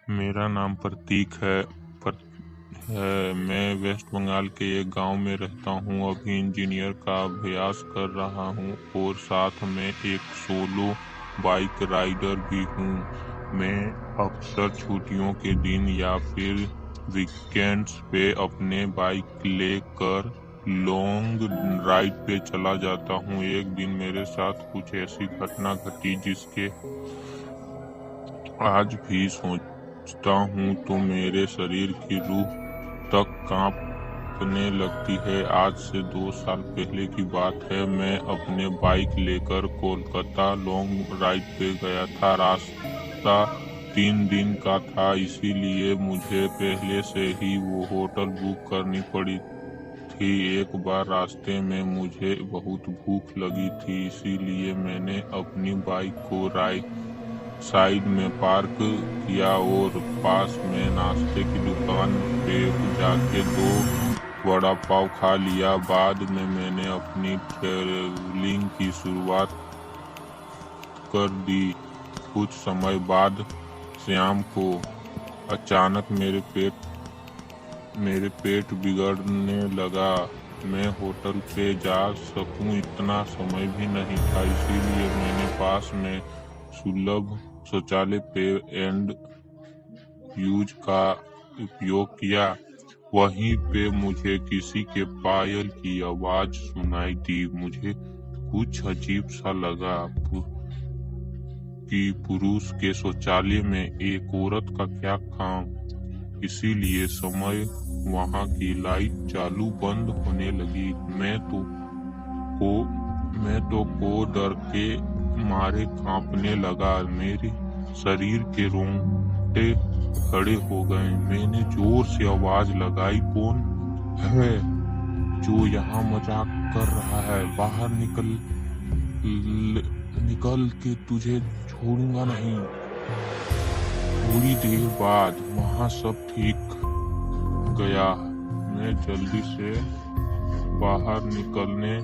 मेरा नाम प्रतीक है। मैं वेस्ट बंगाल के एक गांव में रहता हूं। अभी इंजीनियर का अभ्यास कर रहा हूं और साथ में एक सोलो बाइक राइडर भी हूं। मैं अक्सर छुट्टियों के दिन या फिर वीकेंड्स पे अपने बाइक लेकर लॉन्ग राइड पे चला जाता हूं। एक दिन मेरे साथ कुछ ऐसी घटना घटी जिसके आज भी सोचता हूँ तो मेरे शरीर की रूह तक कांपने लगती है। आज से 2 साल पहले की बात है। मैं अपने बाइक लेकर कोलकाता लॉन्ग राइड पे गया था। रास्ता 3 दिन का था, इसीलिए मुझे पहले से ही वो होटल बुक करनी पड़ी थी। एक बार रास्ते में मुझे बहुत भूख लगी थी, इसीलिए मैंने अपनी बाइक को साइड में पार्क किया और पास में नाश्ते की दुकान पे जाके 2 वड़ा पाव खा लिया। बाद में मैंने अपनी ट्रैवलिंग की शुरुआत कर दी। कुछ समय बाद शाम को अचानक मेरे पेट बिगड़ने लगा। मैं होटल पे जा सकूं इतना समय भी नहीं था, इसीलिए मैंने पास में सुलभ शौचालय पे एंड यूज का उपयोग किया। वहीं पे मुझे किसी के पायल की आवाज सुनाई दी। मुझे कुछ अजीब सा लगा कि पुरुष के शौचालय में एक औरत का क्या काम। इसीलिए समय वहां की लाइट चालू बंद होने लगी। मैं तो डर के मारे कांपने लगा। मेरे शरीर के रोंगटे खड़े हो गए। मैंने जोर से आवाज लगाई, कौन है जो यहाँ मजाक कर रहा है? बाहर निकल के तुझे छोड़ूंगा नहीं। थोड़ी देर बाद वहाँ सब ठीक गया। मैं जल्दी से बाहर निकलने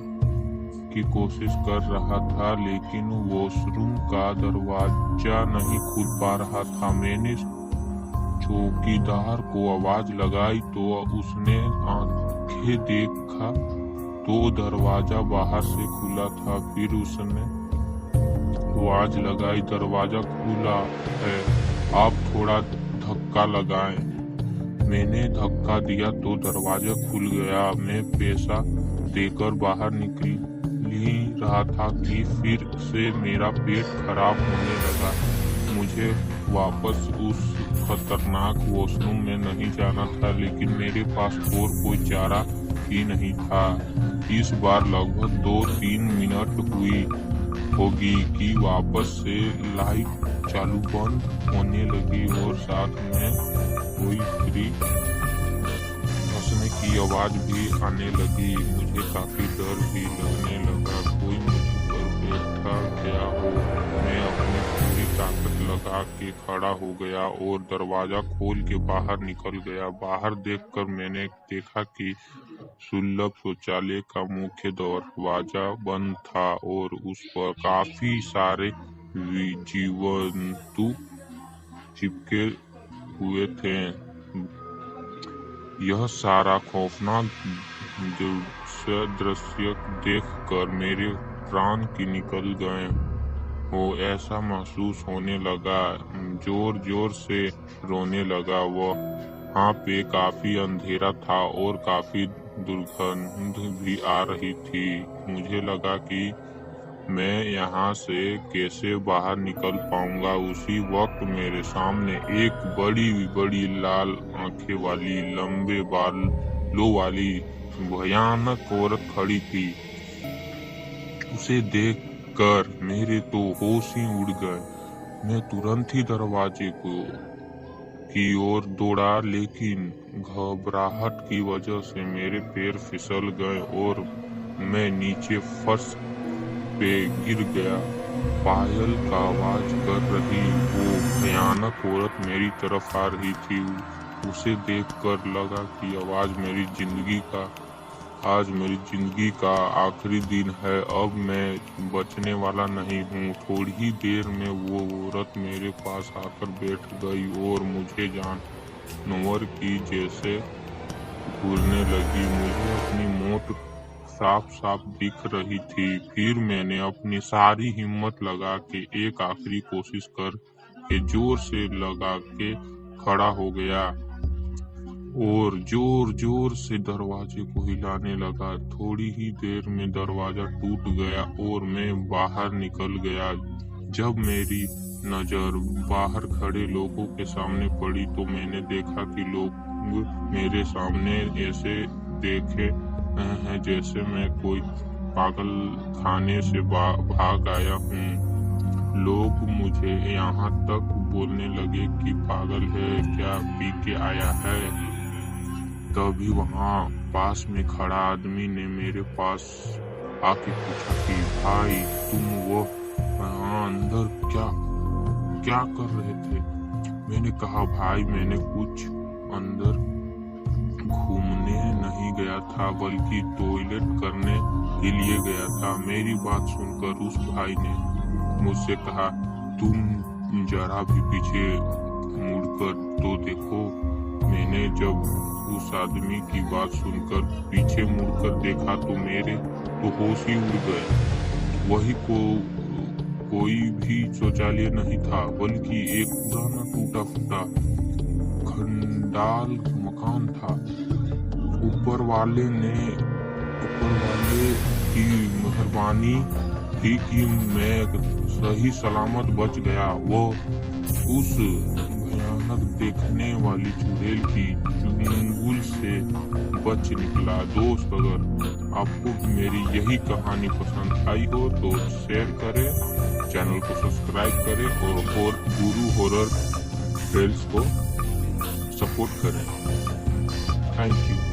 की कोशिश कर रहा था, लेकिन वॉशरूम का दरवाजा नहीं खुल पा रहा था। मैंने चौकीदार को आवाज लगाई तो उसने आंखें देखा तो दरवाजा बाहर से खुला था। फिर उसने आवाज लगाई, दरवाजा खुला है, आप थोड़ा धक्का लगाएं। मैंने धक्का दिया तो दरवाजा खुल गया। मैं पैसा देकर बाहर निकल ही रहा था कि फिर से मेरा पेट खराब होने लगा। मुझे वापस उस खतरनाक वॉशरूम में नहीं जाना था, लेकिन मेरे पास और कोई चारा ही नहीं था। इस बार लगभग 2-3 मिनट होगी कि वापस से लाइट चालू बंद होने लगी और साथ में कोई फ्री हंसने की आवाज भी आने लगी। मुझे काफी डर भी लगने लगा, कोई मुझ पर बैठा गया हो। मैं अपनी पूरी ताकत लगा के खड़ा हो गया और दरवाजा खोल के बाहर निकल गया। बाहर देखकर मैंने देखा कि सुलभ शौचालय का मुख्य दरवाजा बंद था और उस पर काफी सारे जीवजंतु चिपके हुए थे। यह सारा खौफनाक दृश्य देखकर मेरे प्राण की निकल गए हो ऐसा महसूस होने लगा। जोर जोर से रोने लगा। वहाँ पे काफी अंधेरा था और काफी दुर्गंध भी आ रही थी। मुझे लगा कि मैं यहाँ से कैसे बाहर निकल पाऊंगा। उसी वक्त मेरे सामने एक बड़ी बड़ी लाल आंखें वाली, लंबे बालों वाली भयानक औरत खड़ी थी। उसे देखकर मेरे तो होश ही उड़ गए। मैं तुरंत ही दरवाजे की ओर दौड़ा, लेकिन घबराहट की वजह से मेरे पैर फिसल गए और मैं नीचे फर्श पे गिर गया। पायल का आवाज कर रही वो भयानक औरत मेरी तरफ आ रही थी। उसे देखकर लगा कि आवाज मेरी जिंदगी का आज मेरी जिंदगी का आखिरी दिन है, अब मैं बचने वाला नहीं हूँ। थोड़ी ही देर में वो औरत मेरे पास आकर बैठ गई और मुझे जानवर की जैसे घूरने लगी। मुझे अपनी मौत साफ साफ दिख रही थी। फिर मैंने अपनी सारी हिम्मत लगा के एक आखिरी कोशिश कर के जोर से लगा के खड़ा हो गया और जोर जोर से दरवाजे को हिलाने लगा। थोड़ी ही देर में दरवाजा टूट गया और मैं बाहर निकल गया। जब मेरी नजर बाहर खड़े लोगों के सामने पड़ी तो मैंने देखा कि लोग मेरे सामने ऐसे देखे हैं जैसे मैं कोई पागल खाने से भाग आया हूँ। लोग मुझे यहाँ तक बोलने लगे कि पागल है क्या, पी के आया है। तभी वहाँ पास में खड़ा आदमी ने मेरे पास आके पूछा कि भाई तुम वो वहाँ अंदर क्या कर रहे थे। मैंने कहा भाई मैंने कुछ अंदर घूमने नहीं गया था बल्कि टॉयलेट करने के लिए गया था। मेरी बात सुनकर उस भाई ने मुझसे कहा तुम जरा भी पीछे मुड़कर तो देखो। मैंने जब उस आदमी की बात सुनकर पीछे मुड़कर देखा तो मेरे तो होश ही उड़ गए। वही कोई भी शौचालय नहीं था बल्कि एक पुराना टूटा फूटा खंडाल मकान था। ऊपर वाले की मेहरबानी थी कि मैं सही सलामत बच गया। वो उस भयानक देखने वाली चुड़ैल की चुंगल से बच निकला। दोस्त अगर आपको मेरी यही कहानी पसंद आई हो तो शेयर करें, चैनल को सब्सक्राइब करें और गुरु हॉरर टेल्स को सपोर्ट करें। Thank you.